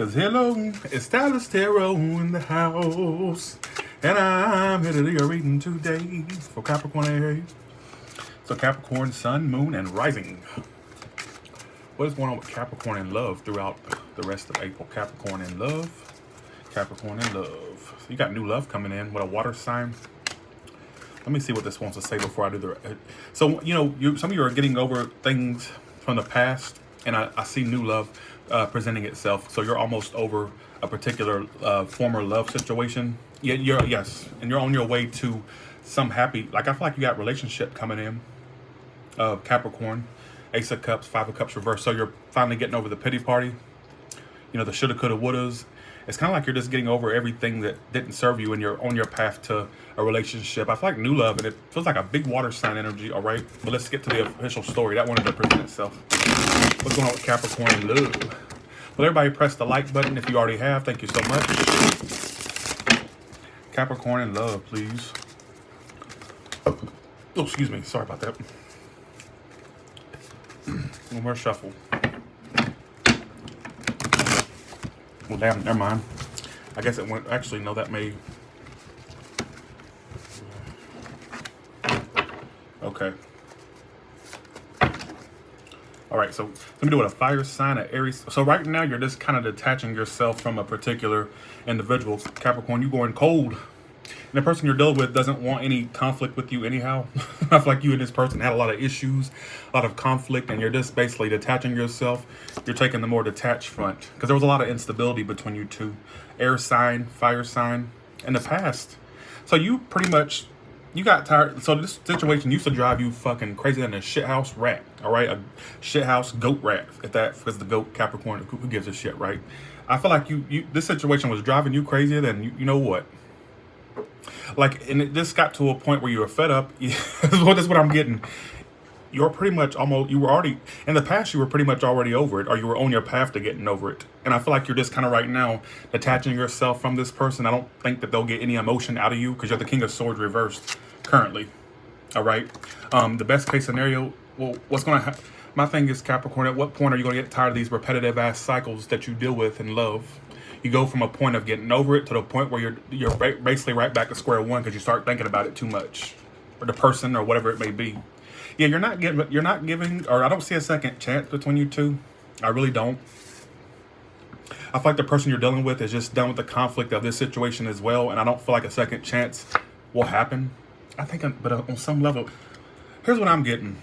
Cause hello, it's Tyler Tarot in the house. And I'm here to do your reading today for Capricorn Aries. So Capricorn, Sun, Moon, and Rising. What is going on with Capricorn in love throughout the rest of April? Capricorn in love. Capricorn in love. So you got new love coming in with a water sign. Let me see what this wants to say before I do the... So, you know, some of you are getting over things from the past. And I see new love presenting itself. So you're almost over a particular former love situation. Yes, and you're on your way to some happy, like I feel like you got relationship coming in. Capricorn, Ace of Cups, Five of Cups reversed. So you're finally getting over the pity party. You know, the shoulda, coulda, wouldas. It's kind of like you're just getting over everything that didn't serve you and you're on your path to a relationship. I feel like new love, and it feels like a big water sign energy, all right? But let's get to the official story. That wanted to present itself. What's going on with Capricorn in love? Well, everybody press the like button if you already have. Thank you so much. Capricorn in love, please. Oh, excuse me. Sorry about that. One more shuffle. Well, damn, never mind. I guess it went... Actually, no, that may... Okay. All right, so let me do it. A fire sign, of Aries. So right now, you're just kind of detaching yourself from a particular individual. Capricorn, you're going cold. And the person you're dealing with doesn't want any conflict with you anyhow. I feel like you and this person had a lot of issues, a lot of conflict, and you're just basically detaching yourself. You're taking the more detached front because there was a lot of instability between you two. Air sign, fire sign in the past. So you pretty much... You got tired. So this situation used to drive you fucking crazy than a shithouse rat. All right, a shithouse goat rat. If that, because the goat Capricorn, who gives a shit, right? I feel like this situation was driving you crazier than you know what. Like, and it just got to a point where you were fed up. That's what I'm getting. You're pretty much almost. You were already in the past. You were pretty much already over it, or you were on your path to getting over it. And I feel like you're just kind of right now detaching yourself from this person. I don't think that they'll get any emotion out of you because you're the King of Swords reversed currently. All right. The best case scenario. Well, what's going to happen? My thing is, Capricorn, at what point are you going to get tired of these repetitive ass cycles that you deal with in love? You go from a point of getting over it to the point where you're basically right back to square one because you start thinking about it too much, or the person, or whatever it may be. Yeah, you're not giving, or I don't see a second chance between you two. I really don't. I feel like the person you're dealing with is just done with the conflict of this situation as well, and I don't feel like a second chance will happen. I think, but on some level, here's what I'm getting.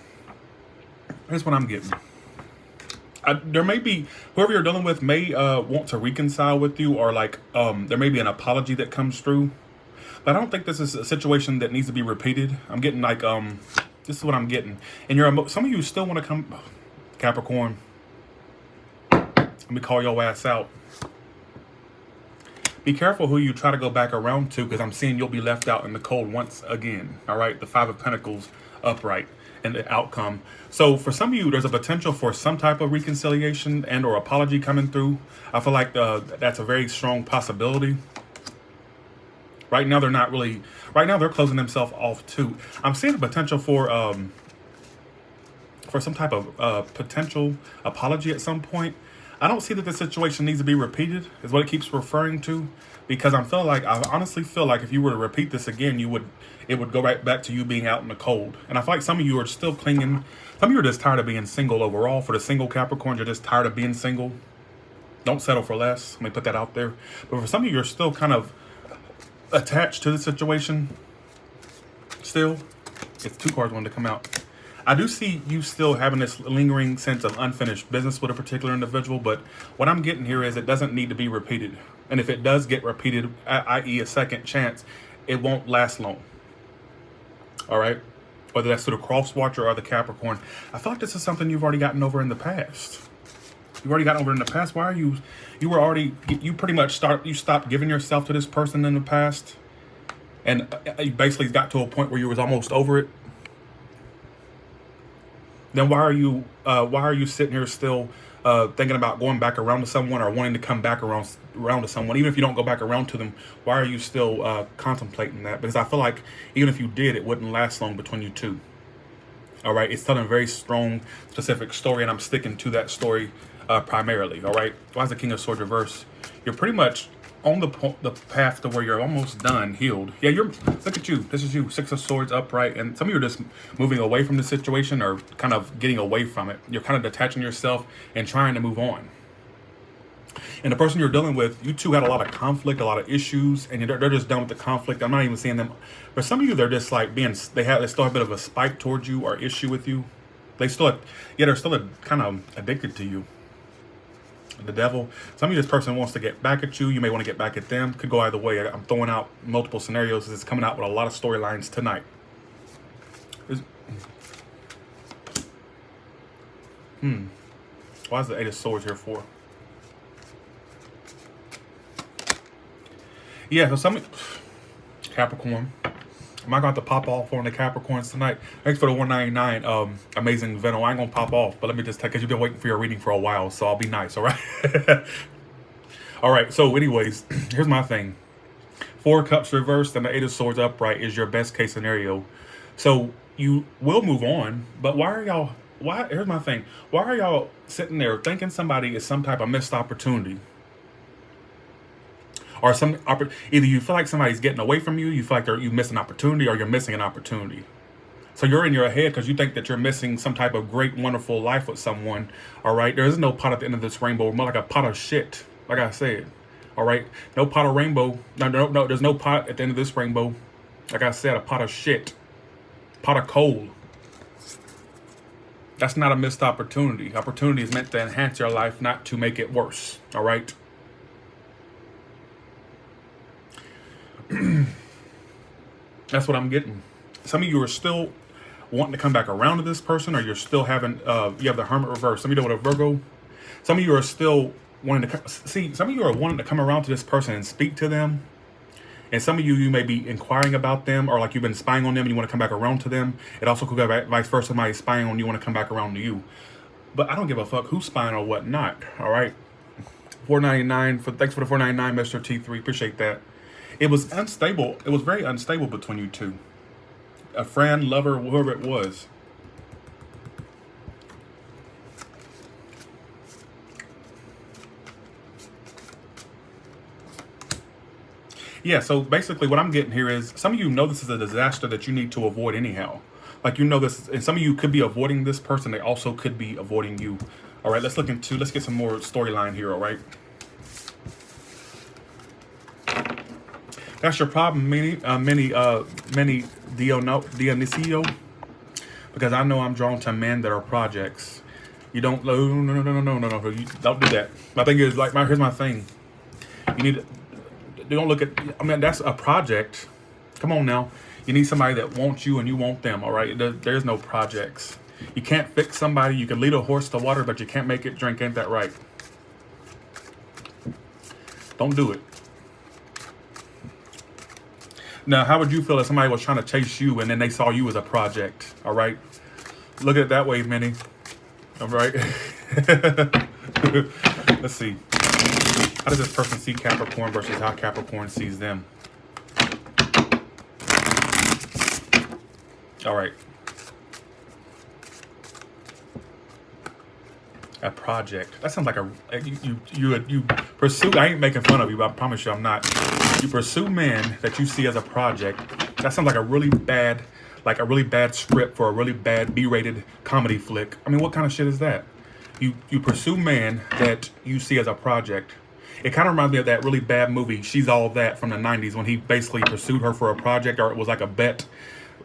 There may be, whoever you're dealing with may want to reconcile with you, or like there may be an apology that comes through. But I don't think this is a situation that needs to be repeated. I'm getting like, this is what I'm getting. And some of you still want to come, Capricorn. Let me call your ass out. Be careful who you try to go back around to, because I'm seeing you'll be left out in the cold once again. All right, the Five of Pentacles upright and the outcome. So for some of you, there's a potential for some type of reconciliation and or apology coming through. I feel like that's a very strong possibility. Right now, they're not really... Right now, they're closing themselves off, too. I'm seeing a potential for some type of potential apology at some point. I don't see that the situation needs to be repeated, is what it keeps referring to. Because I honestly feel like if you were to repeat this again, it would go right back to you being out in the cold. And I feel like some of you are still clinging. Some of you are just tired of being single overall. For the single Capricorn, you're just tired of being single. Don't settle for less. Let me put that out there. But for some of you, you're still kind of attached to the situation. Still, it's two cards wanting to come out. I do see you still having this lingering sense of unfinished business with a particular individual, but what I'm getting here is it doesn't need to be repeated. And if it does get repeated, i.e. a second chance, it won't last long. All right? Whether that's through the cross watcher or the Capricorn. I feel like this is something you've already gotten over in the past. You've already gotten over in the past. Why are you pretty much stopped giving yourself to this person in the past. And you basically got to a point where you was almost over it. Then why are you sitting here still thinking about going back around to someone, or wanting to come back around to someone? Even if you don't go back around to them, why are you still contemplating that? Because I feel like even if you did, it wouldn't last long between you two. All right, it's telling a very strong, specific story, and I'm sticking to that story primarily. All right. Why is the King of Swords reverse? You're pretty much on the path to where you're almost done, healed. Yeah, look at you. This is you. Six of Swords upright, and some of you are just moving away from the situation or kind of getting away from it. You're kind of detaching yourself and trying to move on. And the person you're dealing with, you two had a lot of conflict, a lot of issues, and they're just done with the conflict. I'm not even seeing them. For some of you, they're just like they still have a bit of a spike towards you or issue with you. They're still kind of addicted to you. The devil. Some of you, this person wants to get back at you. You may want to get back at them. Could go either way. I'm throwing out multiple scenarios. It's coming out with a lot of storylines tonight. Why is the Eight of Swords here for? Yeah, so Capricorn. Am I going to pop off on the Capricorns tonight? Thanks for the 199 amazing Venom. I ain't going to pop off, but let me just take, because you've been waiting for your reading for a while, so I'll be nice, all right? All right, so anyways, here's my thing. Four of Cups reversed and the Eight of Swords upright is your best case scenario. So you will move on, but here's my thing. Why are y'all sitting there thinking somebody is some type of missed opportunity? Or either you feel like somebody's getting away from you, you feel like you miss an opportunity, or you're missing an opportunity. So you're in your head because you think that you're missing some type of great, wonderful life with someone. All right, there is no pot at the end of this rainbow, more like a pot of shit. Like I said, all right, no pot of rainbow. No, there's no pot at the end of this rainbow. Like I said, a pot of shit, pot of coal. That's not a missed opportunity. Opportunity is meant to enhance your life, not to make it worse. All right. That's what I'm getting. Some of you are still wanting to come back around to this person, or you're still having you have the Hermit reverse. Some of you know what a Virgo. Some of you are still wanting to see. Some of you are wanting to come around to this person and speak to them, and some of you may be inquiring about them, or like you've been spying on them and you want to come back around to them. It also could be vice versa. Somebody spying on you, want to come back around to you. But I don't give a fuck who's spying or what not. All right. 499 thanks for the 499, Mr. T3. Appreciate that. It was unstable. It was very unstable between you two. A friend, lover, whoever it was. Yeah, so basically what I'm getting here is some of you know this is a disaster that you need to avoid anyhow. Like, you know this, and some of you could be avoiding this person. They also could be avoiding you. All right, let's get some more storyline here, all right? That's your problem, Dionisio, because I know I'm drawn to men that are projects. You don't, no, you don't do that. My thing is, like, here's my thing. You don't look at, I mean, that's a project. Come on now. You need somebody that wants you and you want them, all right? There's no projects. You can't fix somebody. You can lead a horse to water, but you can't make it drink. Ain't that right? Don't do it. Now, how would you feel if somebody was trying to chase you and then they saw you as a project? All right. Look at it that way, Minnie. All right. Let's see. How does this person see Capricorn versus how Capricorn sees them? All right. A project. That sounds like you pursue. I ain't making fun of you, but I promise you I'm not. You pursue men that you see as a project. That sounds like a really bad script for a really bad B-rated comedy flick. I mean, what kind of shit is that? You pursue men that you see as a project. It kind of reminds me of that really bad movie, She's All That, from the 90s, when he basically pursued her for a project, or it was like a bet.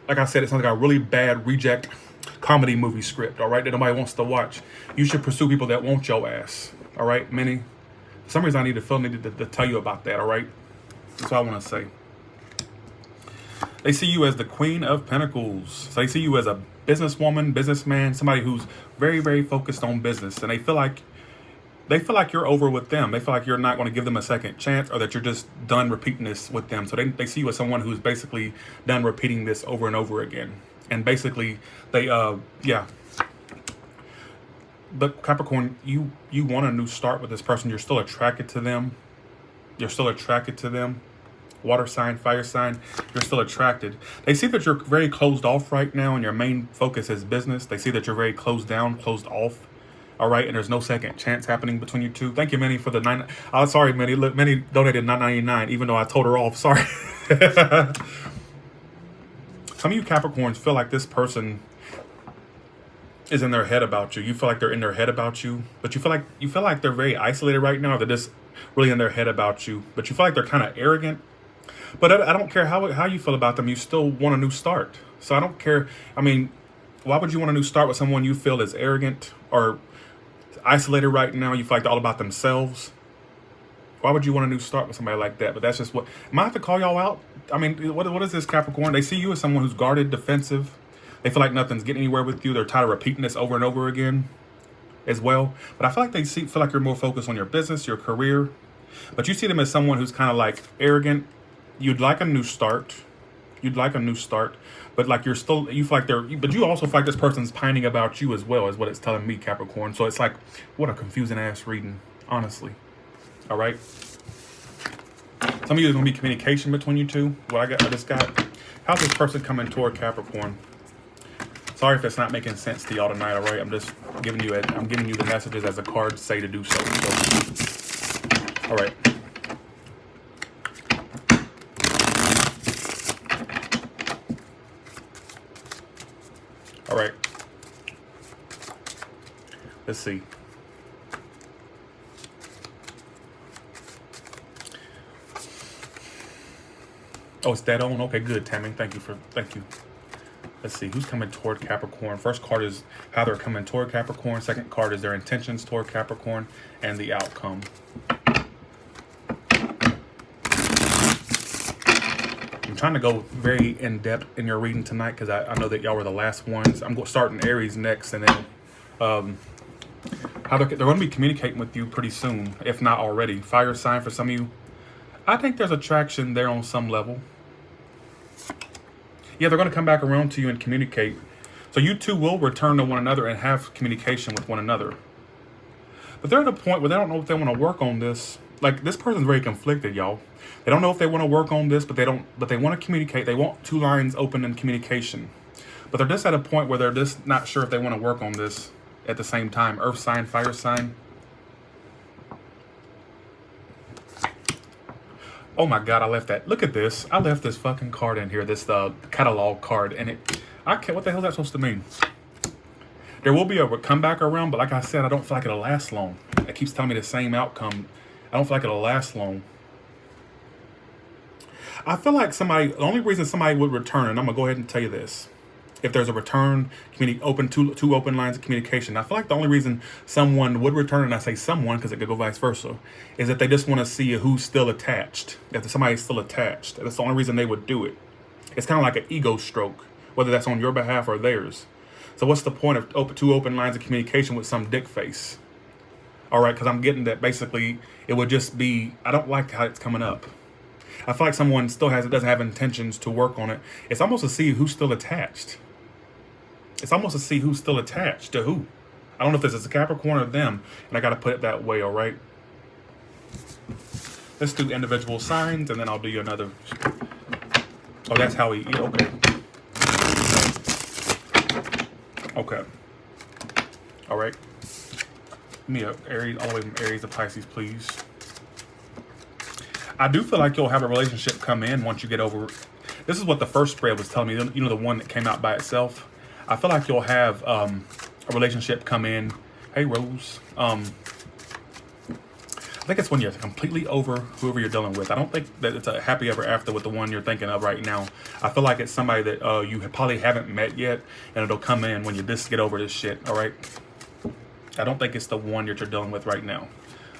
Like I said, it sounds like a really bad reject comedy movie script, all right, that nobody wants to watch. You should pursue people that want your ass, all right, Minnie? For some reason, I need to tell you about that, all right? That's what I want to say. They see you as the Queen of Pentacles. So they see you as a businesswoman, businessman, somebody who's very, very focused on business. And they feel like you're over with them. They feel like you're not going to give them a second chance, or that you're just done repeating this with them. So they see you as someone who's basically done repeating this over and over again. And basically, yeah. But Capricorn, you want a new start with this person. You're still attracted to them. Water sign, fire sign, you're still attracted. They see that you're very closed off right now, and your main focus is business. They see that you're very closed down, closed off. All right, and there's no second chance happening between you two. Thank you, Minnie, for the nine. Sorry, Minnie. Look, Minnie donated $9.99, even though I told her off. Sorry. Some of you Capricorns feel like this person is in their head about you. You feel like they're in their head about you, but you feel like they're very isolated right now. They're just really in their head about you, but you feel like they're kind of arrogant. But I don't care how you feel about them. You still want a new start. So I don't care. I mean, why would you want a new start with someone you feel is arrogant or isolated right now? You feel like they're all about themselves. Why would you want a new start with somebody like that? But that's just what. Am I have to call y'all out? I mean, what is this, Capricorn? They see you as someone who's guarded, defensive. They feel like nothing's getting anywhere with you. They're tired of repeating this over and over again as well. But I feel like feel like you're more focused on your business, your career. But you see them as someone who's kind of like arrogant. You'd like a new start. But like you feel like but you also feel like this person's pining about you as well, is what it's telling me, Capricorn. So it's like, what a confusing ass reading, honestly. All right. Some of you, there's gonna be communication between you two. I just got. How's this person coming toward Capricorn? Sorry if it's not making sense to y'all tonight. All right, I'm just giving you the messages as the cards say to do so. All right. All right. Let's see. Oh, it's dead on? Okay, good, Tammy. Thank you. Let's see, who's coming toward Capricorn? First card is how they're coming toward Capricorn. Second card is their intentions toward Capricorn and the outcome. I'm trying to go very in-depth in your reading tonight because I know that y'all were the last ones. I'm going to start in Aries next, and then how they're going to be communicating with you pretty soon, if not already. Fire sign for some of you. I think there's attraction there on some level. Yeah, they're going to come back around to you and communicate. So you two will return to one another and have communication with one another. But they're at a point where they don't know if they want to work on this. Like, this person's very conflicted, y'all. They don't know if they want to work on this, but they want to communicate. They want two lines open in communication. But they're just at a point where they're just not sure if they want to work on this at the same time. Earth sign, fire sign. Oh my God, I left that. Look at this. I left this fucking card in here, this catalog card, and what the hell is that supposed to mean? There will be a comeback around, but like I said, I don't feel like it'll last long. It keeps telling me the same outcome. I don't feel like it'll last long. I feel like the only reason somebody would return, and I'm gonna go ahead and tell you this. If there's a return, two open lines of communication. I feel like the only reason someone would return, and I say someone because it could go vice versa, is that they just want to see who's still attached. If somebody's still attached, that's the only reason they would do it. It's kind of like an ego stroke, whether that's on your behalf or theirs. So what's the point of two open lines of communication with some dick face? All right, because I'm getting that basically it would just be, I don't like how it's coming up. I feel like someone doesn't have intentions to work on it. It's almost to see who's still attached. It's almost to see who's still attached to who. I don't know if this is a Capricorn or them, and I got to put it that way, all right? Let's do individual signs, and then I'll do you another. Oh, that's how he, okay. Okay. All right. Give me a Aries, all the way from Aries to Pisces, please. I do feel like you'll have a relationship come in once you get over. This is what the first spread was telling me. You know, the one that came out by itself. I feel like you'll have a relationship come in. Hey, Rose. I think it's when you're completely over whoever you're dealing with. I don't think that it's a happy ever after with the one you're thinking of right now. I feel like it's somebody that you probably haven't met yet, and it'll come in when you just get over this shit, all right? I don't think it's the one that you're dealing with right now.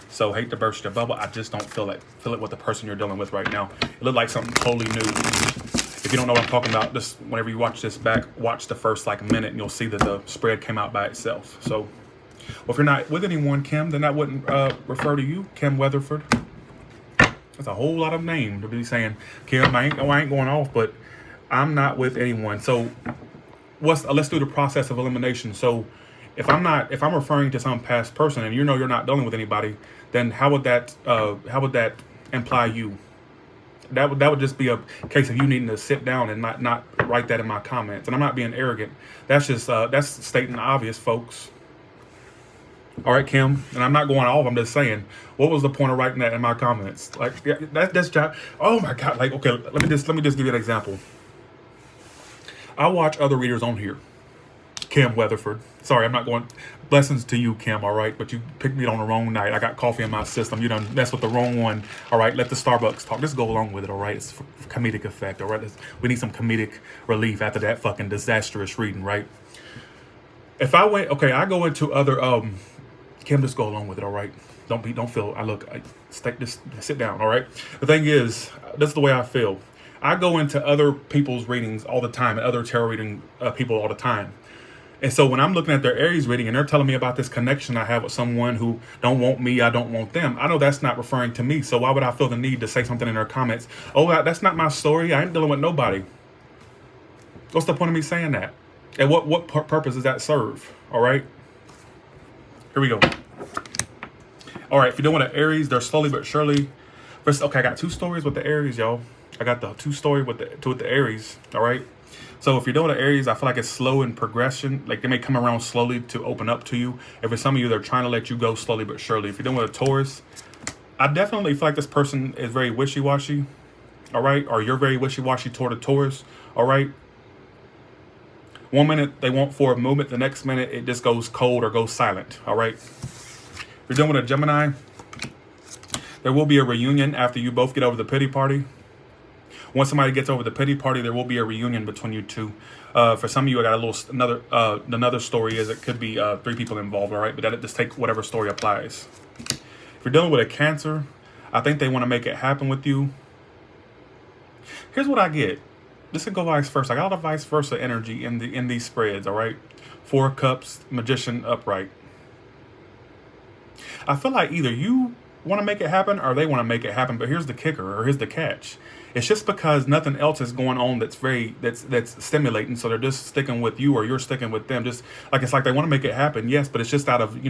So, hate to burst your bubble. I just don't feel it with the person you're dealing with right now. It looked like something totally new. If you don't know what I'm talking about, just whenever you watch this back, watch the first minute, and you'll see that the spread came out by itself. So, well, if you're not with anyone, Kim, then that wouldn't refer to you, Kim Weatherford. That's a whole lot of name to be saying, Kim. I ain't going off, but I'm not with anyone. So, let's do the process of elimination. So, if I'm referring to some past person, and you know you're not dealing with anybody, then how would that imply you? That would just be a case of you needing to sit down and not write that in my comments. And I'm not being arrogant. That's just that's stating the obvious, folks. All right, Kim, and I'm not going off. I'm just saying, what was the point of writing that in my comments? Like, yeah, that's just, oh my God. Like, okay, let me just give you an example. I watch other readers on here. Kim Weatherford. Sorry, I'm not going. Blessings to you, Kim. All right, but you picked me on the wrong night. I got coffee in my system. You done mess with the wrong one. All right, let the Starbucks talk. Just go along with it. All right, it's for comedic effect. All right, we need some comedic relief after that fucking disastrous reading. Right. If I went, okay, I go into other. Kim, just go along with it. All right. Don't feel. Just sit down. All right. The thing is, this is the way I feel. I go into other people's readings all the time, and other tarot reading people all the time. And so when I'm looking at their Aries reading and they're telling me about this connection I have with someone who don't want me, I don't want them, I know that's not referring to me. So why would I feel the need to say something in their comments? Oh, that's not my story. I ain't dealing with nobody. What's the point of me saying that? And what purpose does that serve? All right. Here we go. All right. If you're doing an Aries, they're slowly but surely. Okay, I got two stories with the Aries, y'all. I got the two story with the Aries. All right. So if you're doing an Aries, I feel like it's slow in progression. Like they may come around slowly to open up to you. If for some of you, they're trying to let you go slowly but surely. If you're doing with a Taurus, I definitely feel like this person is very wishy-washy. All right. Or you're very wishy-washy toward a Taurus. All right. 1 minute they want forward movement. The next minute it just goes cold or goes silent. All right. If you're doing with a Gemini, there will be a reunion after you both get over the pity party. Once somebody gets over the pity party, there will be a reunion between you two. For some of you, I got another story is it could be 3 people involved, all right? But that just take whatever story applies. If you're dealing with a Cancer, I think they want to make it happen with you. Here's what I get. This can go vice versa. I got a lot of vice versa energy in these spreads, all right? 4 Cups, Magician, Upright. I feel like either you want to make it happen or they want to make it happen, but here's the kicker, or here's the catch. It's just because nothing else is going on that's stimulating, so they're just sticking with you or you're sticking with them. Just like it's like they want to make it happen, yes, but it's just out of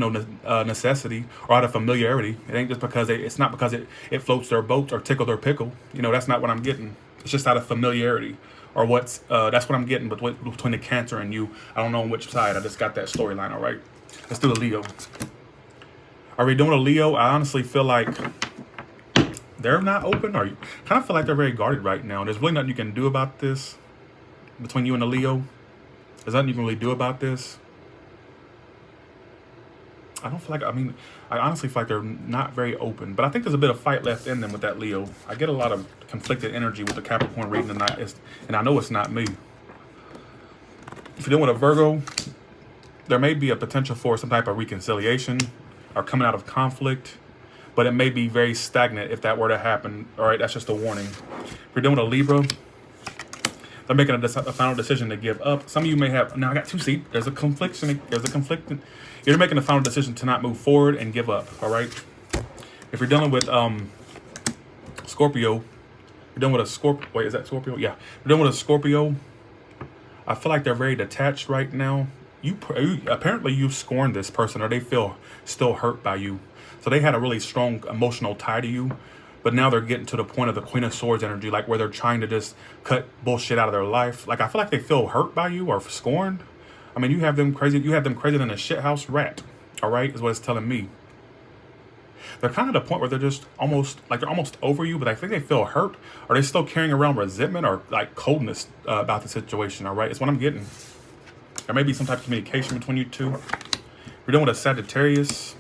necessity or out of familiarity. It ain't just because it's not because it floats their boat or tickle their pickle. That's not what I'm getting. It's just out of familiarity, or that's what I'm getting between the Cancer and you. I don't know on which side. I just got that storyline. All right, let's do the Leo. Are we doing a Leo? I honestly feel like they're not open, or kind of feel like they're very guarded right now. There's really nothing you can do about this between you and the Leo. There's nothing you can really do about this. I honestly feel like they're not very open, but I think there's a bit of fight left in them with that Leo. I get a lot of conflicted energy with the Capricorn reading tonight, and I know it's not me. If you're dealing with a Virgo, there may be a potential for some type of reconciliation or coming out of conflict, but it may be very stagnant if that were to happen. All right, that's just a warning. If you're dealing with a Libra, they're making a final decision to give up. Some of you may have, now I got 2 seats. There's a conflict. You're making a final decision to not move forward and give up, all right? If you're dealing with Scorpio, you're dealing with a Scorpio, wait, is that Scorpio? Yeah. You're dealing with a Scorpio, I feel like they're very detached right now. Apparently you scorned this person, or they feel still hurt by you. So they had a really strong emotional tie to you, but now they're getting to the point of the Queen of Swords energy, like where they're trying to just cut bullshit out of their life. Like I feel like they feel hurt by you or scorned. I mean, you have them crazy than a shithouse rat. All right, is what it's telling me. They're kind of at the point where they're just almost over you, but I think they feel hurt. Are they still carrying around resentment or like coldness about the situation? All right, it's what I'm getting. There may be some type of communication between you two. We're dealing with a Sagittarius.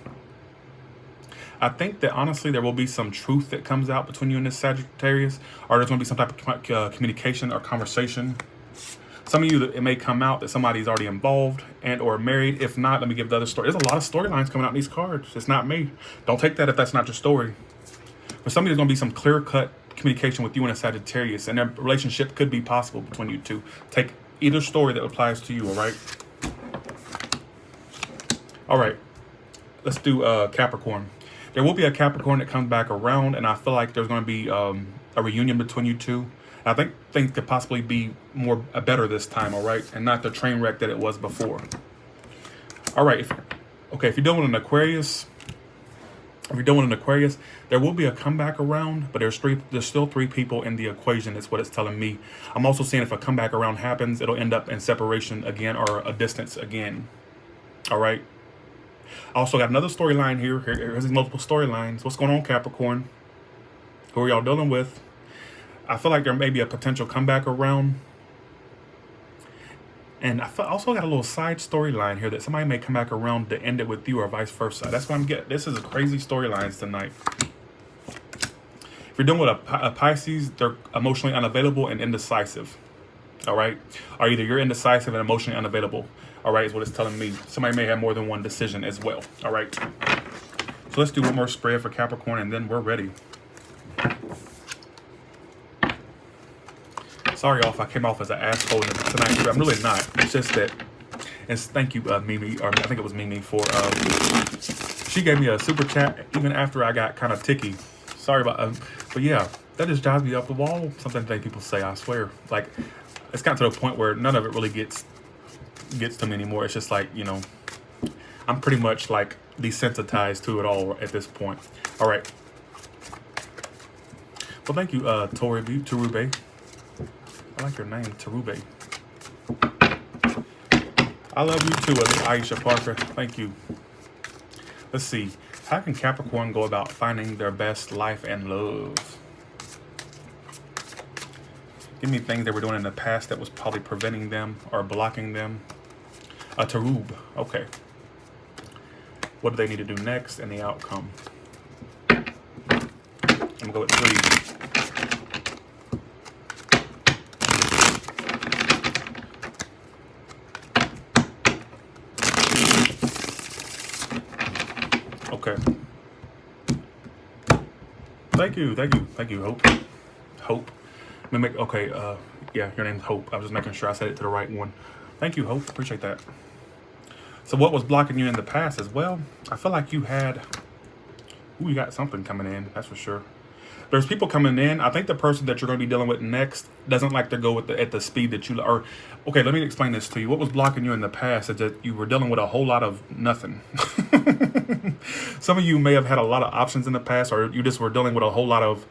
I think that honestly there will be some truth that comes out between you and this Sagittarius, or there's going to be some type of communication or conversation. Some of you, it may come out that somebody's already involved and or married. If not, let me give the other story. There's a lot of storylines coming out in these cards. It's not me. Don't take that if that's not your story. For some of you, there's going to be some clear-cut communication with you and a Sagittarius, and their relationship could be possible between you two. Take either story that applies to you, all right? All right. Let's do Capricorn. There will be a Capricorn that comes back around, and I feel like there's going to be a reunion between you two. I think things could possibly be better this time, all right, and not the train wreck that it was before. All right, if you're dealing with an Aquarius, there will be a comeback around, but there's still 3 people in the equation. Is what it's telling me. I'm also seeing if a comeback around happens, it'll end up in separation again or a distance again. All right. I also got another storyline here. Here's these multiple storylines. What's going on, Capricorn? Who are y'all dealing with? I feel like there may be a potential comeback around. And I also got a little side storyline here that somebody may come back around to end it with you or vice versa. That's what I'm getting. This is a crazy storylines tonight. If you're dealing with a Pisces, they're emotionally unavailable and indecisive. All right? Or either you're indecisive and emotionally unavailable. All right, is what it's telling me. Somebody may have more than one decision as well. All right? So let's do one more spread for Capricorn and then we're ready. Sorry if I came off as an asshole tonight, but I'm really not. It's just that, and thank you, Mimi, or I think it was Mimi, for, she gave me a super chat even after I got kind of ticky. Sorry about, but yeah, that just drives me up the wall. Something that people say, I swear. Like, it's gotten to a point where none of it really gets to me anymore. It's just like, you know, I'm pretty much like desensitized to it all at this point. All right. Well, thank you, Terube. I like your name, Terube. I love you too, Aisha Parker. Thank you. Let's see. How can Capricorn go about finding their best life and love? Give me things they were doing in the past that was probably preventing them or blocking them. Terube. Okay. What do they need to do next and the outcome? I'm going to go with 3. Okay. Thank you, Hope. Let me make, okay, yeah, your name's Hope. I was just making sure I said it to the right one. Thank you, Hope. Appreciate that. So what was blocking you in the past as well? I feel like you had, you got something coming in, that's for sure. There's people coming in. I think the person that you're going to be dealing with next doesn't like to go at the speed that you are. Okay, let me explain this to you. What was blocking you in the past is that you were dealing with a whole lot of nothing. Some of you may have had a lot of options in the past, or you just were dealing with a whole lot of,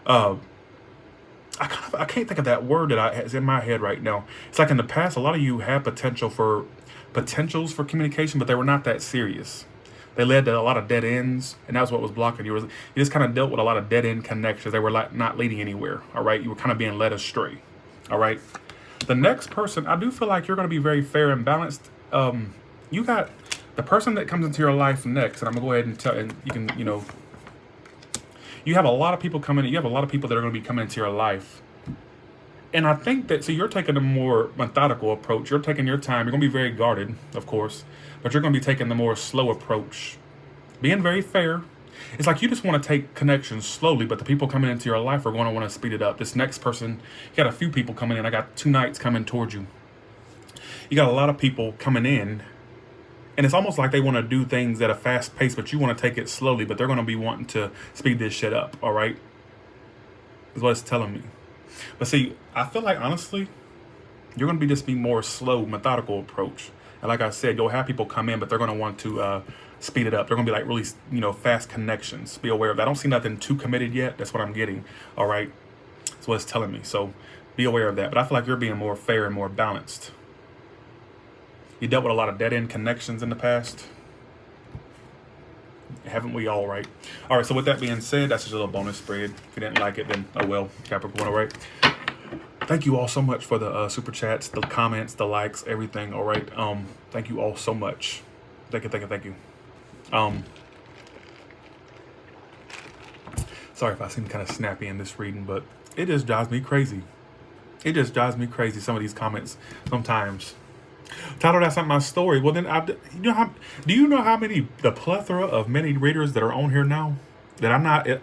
I can't think of that word that is in my head right now. It's like in the past, a lot of you had potentials for communication, but they were not that serious. They led to a lot of dead ends, and that's what was blocking you. You just kind of dealt with a lot of dead end connections. They were not leading anywhere, all right? You were kind of being led astray, all right? The next person, I do feel like you're going to be very fair and balanced. You got the person that comes into your life next, and I'm going to go ahead and tell, and you can, you know, you have a lot of people coming, you have a lot of people that are going to be coming into your life. And I think that, so you're taking a more methodical approach. You're taking your time. You're going to be very guarded, of course, but you're going to be taking the more slow approach. Being very fair. It's like you just want to take connections slowly, but the people coming into your life are going to want to speed it up. This next person, you got a few people coming in. I got 2 nights coming towards you. You got a lot of people coming in, and it's almost like they want to do things at a fast pace, but you want to take it slowly, but they're going to be wanting to speed this shit up, all right? Is what it's telling me. But see, I feel like, honestly, you're going to just be more slow, methodical approach. And like I said, you'll have people come in, but they're going to want to speed it up. They're going to be like really, you know, fast connections. Be aware of that. I don't see nothing too committed yet. That's what I'm getting. All right. That's what it's telling me. So be aware of that. But I feel like you're being more fair and more balanced. You dealt with a lot of dead-end connections in the past. Haven't we all, right? All right, so with that being said, that's just a little bonus spread. If you didn't like it, then oh well, Capricorn, all right? Thank you all so much for the super chats, the comments, the likes, everything, all right? Thank you all so much. Thank you. Sorry if I seem kind of snappy in this reading, but it just drives me crazy. Some of these comments sometimes. Title, that's not my story. Well, then, do you know how many, the plethora of many readers that are on here now? That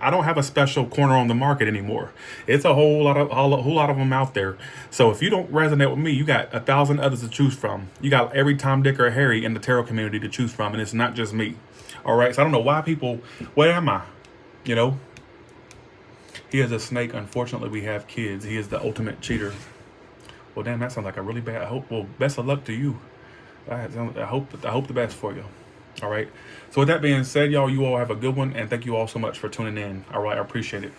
I don't have a special corner on the market anymore. It's a whole lot of them out there. So if you don't resonate with me, you got 1,000 others to choose from. You got every Tom, Dick, or Harry in the tarot community to choose from, and it's not just me. All right, so I don't know why people, where am I? You know? He is a snake. Unfortunately, we have kids. He is the ultimate cheater. Well, damn, that sounds like a really bad. Well, best of luck to you. I hope the best for you. All right. So with that being said, y'all, you all have a good one, and thank you all so much for tuning in. All right, I appreciate it.